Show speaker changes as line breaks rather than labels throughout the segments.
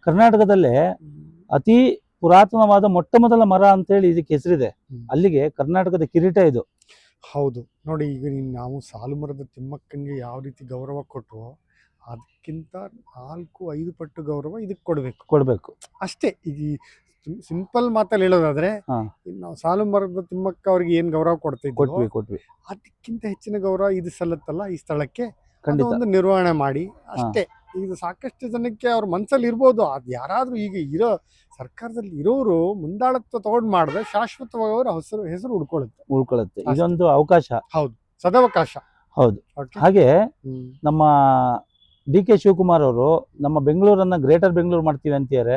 ಕರ್ನಾಟಕದಲ್ಲೇ ಅತಿ ಪುರಾತನವಾದ ಮೊಟ್ಟ ಮೊದಲ ಮರ ಅಂತೇಳಿ ಇದಕ್ಕೆ ಹೆಸರಿದೆ. ಅಲ್ಲಿಗೆ ಕರ್ನಾಟಕದ ಕಿರೀಟ ಇದು.
ಹೌದು ನೋಡಿ, ಈಗ ನಾವು ಸಾಲು ಮರದ ತಿಮ್ಮಕ್ಕಂಗೆ ಯಾವ ರೀತಿ ಗೌರವ ಕೊಟ್ಟರು, ಅದಕ್ಕಿಂತ 4-5 ಪಟ್ಟು ಗೌರವ ಇದಕ್ಕೆ ಕೊಡಬೇಕು ಅಷ್ಟೇ. ಈಗ ಸಿಂಪಲ್ ಮಾತಲ್ಲಿ ಹೇಳೋದಾದ್ರೆ, ನಾವು ಸಾಲು ಮರದ ತಿಮ್ಮಕ್ಕ ಅವ್ರಿಗೆ ಏನ್ ಗೌರವ
ಕೊಟ್ವಿ
ಅದಕ್ಕಿಂತ ಹೆಚ್ಚಿನ ಗೌರವ ಇದು ಸಲ್ಲತ್ತಲ್ಲ ಈ ಸ್ಥಳಕ್ಕೆ,
ಖಂಡಿತ
ನಿರ್ವಹಣೆ ಮಾಡಿ ಅಷ್ಟೇ. ಇದು ಸಾಕಷ್ಟು ಜನಕ್ಕೆ ಅವ್ರ ಮನ್ಸಲ್ಲಿ ಇರ್ಬೋದು, ಅದು ಯಾರಾದ್ರೂ ಈಗ ಇರೋ ಸರ್ಕಾರದಲ್ಲಿ ಇರೋರು ಮುಂದಾಳತ್ವ ತಗೊಂಡ್ ಮಾಡಿದ್ರೆ ಶಾಶ್ವತವಾಗಿ ಅವ್ರ ಹೆಸರು
ಉಳ್ಕೊಳ್ಳುತ್ತೆ. ಇದೊಂದು ಅವಕಾಶ.
ಹೌದು, ಸದಾವಕಾಶ.
ಹೌದು. ಹಾಗೆ ನಮ್ಮ DK ಶಿವಕುಮಾರ್ ಅವರು ನಮ್ಮ ಬೆಂಗಳೂರನ್ನ ಗ್ರೇಟರ್ ಬೆಂಗಳೂರು ಮಾಡ್ತೀವಿ ಅಂತಾರೆ.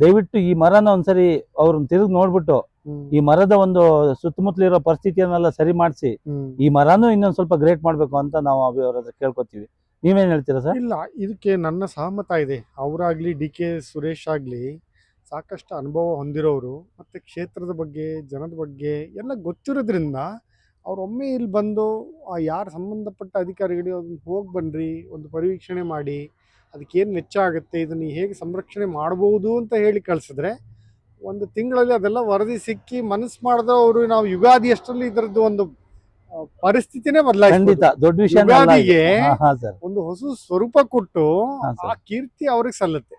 ದಯವಿಟ್ಟು ಈ ಮರನ ಒಂದ್ಸರಿ ಅವ್ರನ್ನ ತಿರುಗಿ ನೋಡ್ಬಿಟ್ಟು ಈ ಮರದ ಒಂದು ಸುತ್ತಮುತ್ತಲಿರೋ ಪರಿಸ್ಥಿತಿಯನ್ನೆಲ್ಲ ಸರಿ ಮಾಡಿಸಿ ಈ ಮರನೂ ಇನ್ನೊಂದ್ ಸ್ವಲ್ಪ ಗ್ರೇಟ್ ಮಾಡ್ಬೇಕು ಅಂತ ನಾವು ಅವ್ರ ಹತ್ರ ಕೇಳ್ಕೊತೀವಿ. ನೀವೇನ್ ಹೇಳ್ತೀರಾ ಸರ್?
ಇಲ್ಲ, ಇದಕ್ಕೆ ನನ್ನ ಸಹಮತ ಇದೆ. ಅವರಾಗ್ಲಿ DK ಸುರೇಶ್ ಆಗ್ಲಿ ಸಾಕಷ್ಟು ಅನುಭವ ಹೊಂದಿರೋರು, ಮತ್ತೆ ಕ್ಷೇತ್ರದ ಬಗ್ಗೆ ಜನದ ಬಗ್ಗೆ ಎಲ್ಲ ಗೊತ್ತಿರೋದ್ರಿಂದ ಅವರೊಮ್ಮೆ ಇಲ್ಲಿ ಬಂದು ಯಾರು ಸಂಬಂಧಪಟ್ಟ ಅಧಿಕಾರಿಗಳು ಅದನ್ನ ಹೋಗಿ ಬನ್ನಿರಿ, ಒಂದು ಪರಿವೀಕ್ಷಣೆ ಮಾಡಿ ಅದಕ್ಕೇನು ವೆಚ್ಚ ಆಗುತ್ತೆ, ಇದನ್ನು ಹೇಗೆ ಸಂರಕ್ಷಣೆ ಮಾಡ್ಬೋದು ಅಂತ ಹೇಳಿ ಕಳಿಸಿದ್ರೆ 1 ತಿಂಗಳಲ್ಲಿ ಅದೆಲ್ಲ ವರದಿ ಸಿಕ್ಕಿ ಮನಸ್ಸು ಮಾಡಿದ್ರೆ ಅವರು ನಾವು ಯುಗಾದಿ ಅಷ್ಟರಲ್ಲಿ ಇದರದ್ದು ಒಂದು ಪರಿಸ್ಥಿತಿನೇ
ಖಂಡಿತ ದೊಡ್ಡ ವಿಷಯ.
ಯುಗಾದಿಗೆ ಒಂದು ಹೊಸ ಸ್ವರೂಪ ಕೊಟ್ಟು ಆ ಕೀರ್ತಿ ಅವ್ರಿಗೆ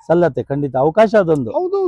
ಸಲ್ಲತ್ತೆ.
ಖಂಡಿತ ಅವಕಾಶ ಅದೊಂದು.
ಹೌದು.